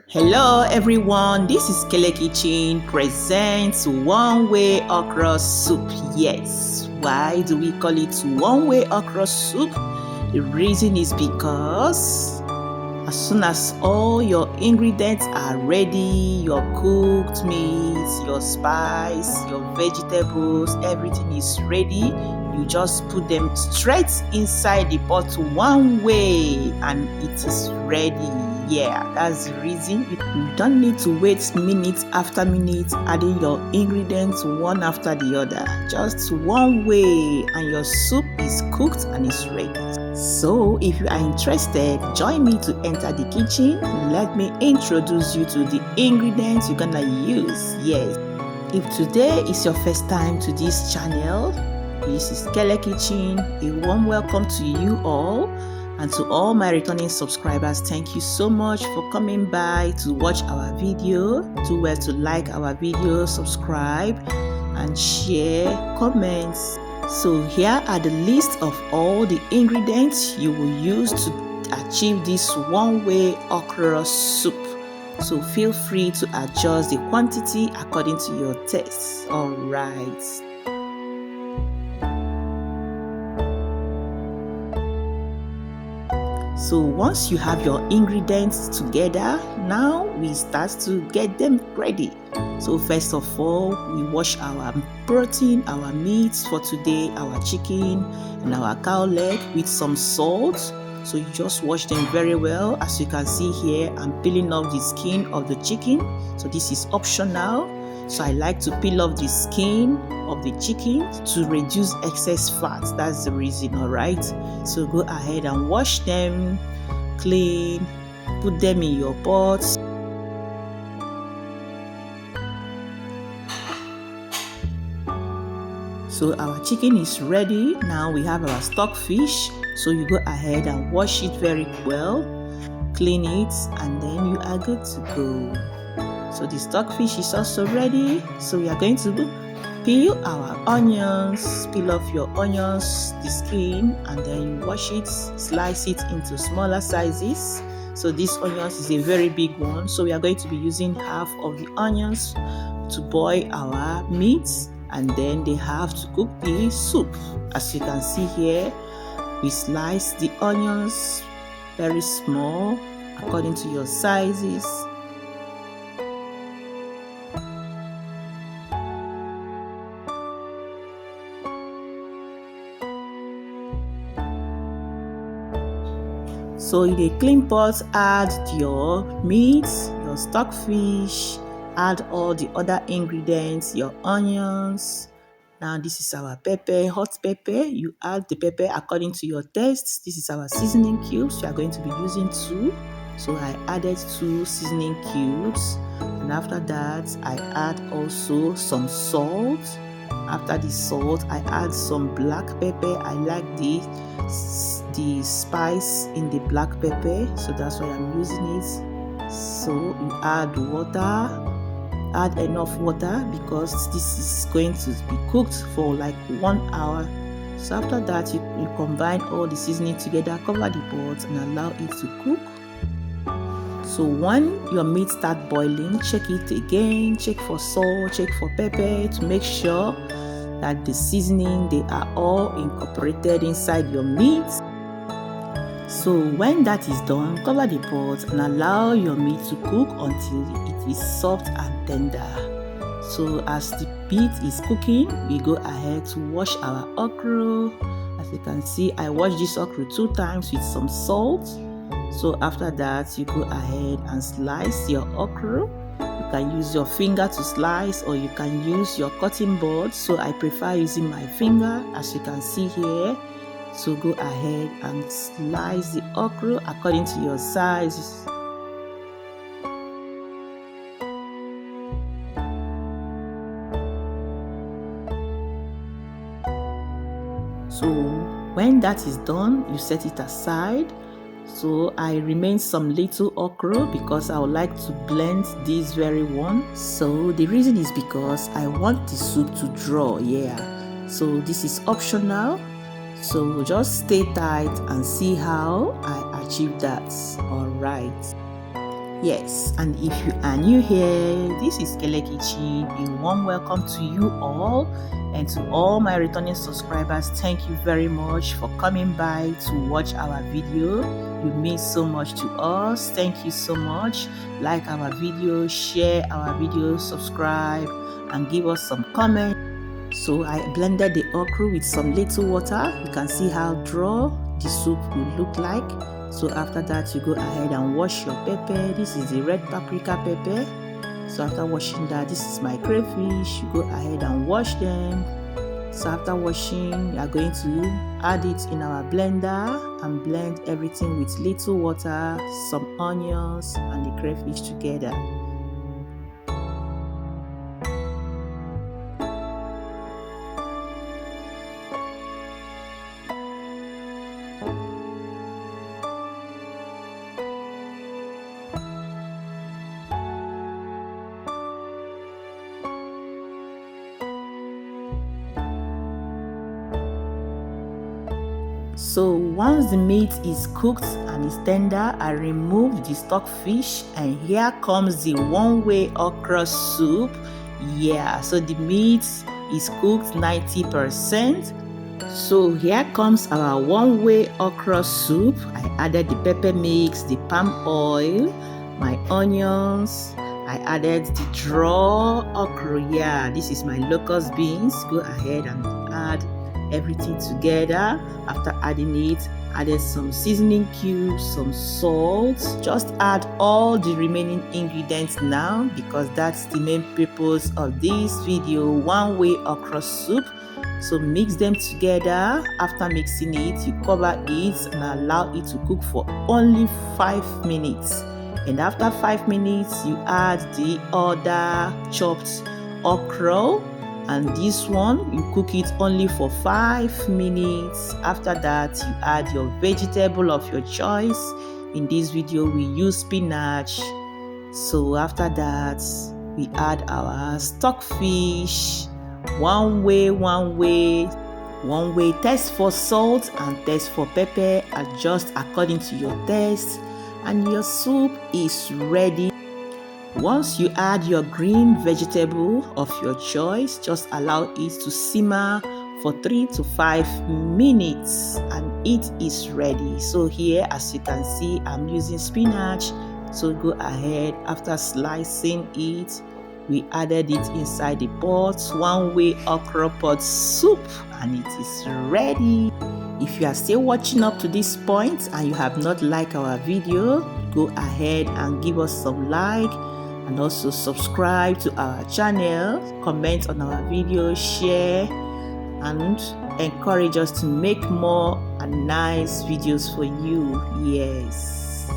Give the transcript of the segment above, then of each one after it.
Hello everyone, this is Kele Kitchen presents one-way okra soup. Yes, why do we call it one-way okra soup? The reason is because as soon as all your ingredients are ready, your cooked meat, your spice, your vegetables, everything is ready, you just put them straight inside the pot one way and it is ready. Yeah, that's the reason. You don't need to wait minute after minute adding your ingredients one after the other. Just one way and your soup is cooked and is ready. So if you are interested, join me to enter the kitchen. Let me introduce you to the ingredients you're gonna use. Yes, if today is your first time to this channel, this is Kele Kitchen. A warm welcome to you all, and to all my returning subscribers, thank you so much for coming by to watch our video. Do well to like our video, subscribe and share, comments. So here are the list of all the ingredients you will use to achieve this one-way okra soup. So feel free to adjust the quantity according to your taste. Alright. So once you have your ingredients together, now we start to get them ready. So first of all, we wash our protein, our meats for today, our chicken and our cow leg with some salt. So you just wash them very well. As you can see here, I'm peeling off the skin of the chicken. So this is optional. So I like to peel off the skin of the chicken to reduce excess fat. That's the reason, alright? So go ahead and wash them, clean, put them in your pots. So our chicken is ready. Now we have our stock fish. So you go ahead and wash it very well, clean it, and then you are good to go. So the stock fish is also ready. So we are going to peel our onions, peel off your onions, the skin, and then you wash it, slice it into smaller sizes. So this onions is a very big one. So we are going to be using half of the onions to boil our meat, and then they have to cook the soup. As you can see here, we slice the onions very small according to your sizes. So in a clean pot, add your meat, your stock fish, add all the other ingredients, your onions. Now this is our pepper, hot pepper. You add the pepper according to your taste. This is our seasoning cubes. We are going to be using 2. So I added 2 seasoning cubes. And after that, I add also some salt. After the salt, I add some black pepper. I like the spice in the black pepper, so that's why I'm using it. So you add water, add enough water because this is going to be cooked for like 1 hour. So after that, you combine all the seasoning together, cover the pot and allow it to cook. So when your meat start boiling, check it again, check for salt, check for pepper to make sure that the seasoning, they are all incorporated inside your meat. So when that is done, cover the pot and allow your meat to cook until it is soft and tender. So as the meat is cooking, we go ahead to wash our okra. As you can see, I washed this okra 2 times with some salt. So after that, you go ahead and slice your okra. You can use your finger to slice or you can use your cutting board. So I prefer using my finger, as you can see here. So go ahead and slice the okra according to your size. So when that is done, you set it aside. So I remain some little okra because I would like to blend this very one. So the reason is because I want the soup to draw. Yeah, so this is optional. So just stay tight and see how I achieve that. Alright. Yes, and if you are new here, this is Kele Kitchen. A warm welcome to you all, and to all my returning subscribers. Thank you very much for coming by to watch our video. You mean so much to us. Thank you so much. Like our video, share our video, subscribe, and give us some comments. So I blended the okra with some little water. You can see how dry the soup will look like. So after that, you go ahead and wash your pepper. This is the red paprika pepper. So after washing that, this is my crayfish. You go ahead and wash them. So after washing, you are going to add it in our blender and blend everything with little water, some onions, and the crayfish together. So once the meat is cooked and is tender, I remove the stock fish, and here comes the one-way okra soup. Yeah, so the meat is cooked 90%. So here comes our one-way okra soup. I added the pepper mix, the palm oil, my onions. I added the raw okra. Yeah, this is my locust beans. Go ahead and add everything together. After adding it, added some seasoning cubes, some salt. Just add all the remaining ingredients now, because that's the main purpose of this video, one-way okra soup. So mix them together. After mixing it, you cover it and allow it to cook for only 5 minutes. And after 5 minutes, you add the other chopped okra, and this one you cook it only for 5 minutes. After that, you add your vegetable of your choice. In this video, we use spinach. So after that, we add our stockfish. One way. Taste for salt and taste for pepper. Adjust according to your taste, and your soup is ready. Once you add your green vegetable of your choice, just allow it to simmer for 3 to 5 minutes and it is ready. So here, as you can see, I'm using spinach. So go ahead, after slicing it, we added it inside the pot. One-way okra pot soup, and it is ready. If you are still watching up to this point and you have not liked our video, go ahead and give us some like, and also subscribe to our channel, comment on our video, share, and encourage us to make more and nice videos for you. Yes.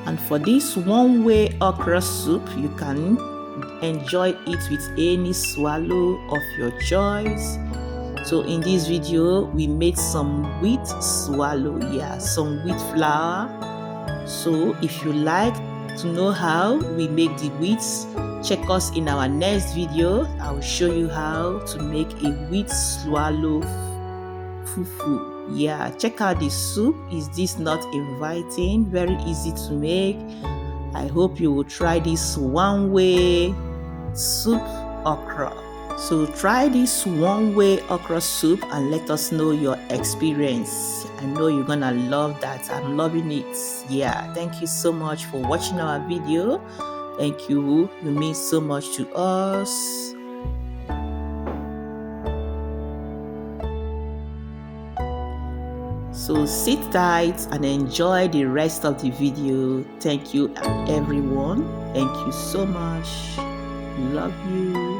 And for this one-way okra soup, you can enjoy it with any swallow of your choice. So in this video, we made some wheat swallow, some wheat flour. So if you like to know how we make the wheats, check us in our next video. I will show you how to make a wheat swallow fufu. Yeah, check out the soup. Is this not inviting? Very easy to make. I hope you will try this one-way soup okra. So try this one-way okra soup and let us know your experience. I know you're gonna love that. I'm loving it. Yeah, thank you so much for watching our video. Thank you. You mean so much to us. So sit tight and enjoy the rest of the video. Thank you everyone. Thank you so much. Love you.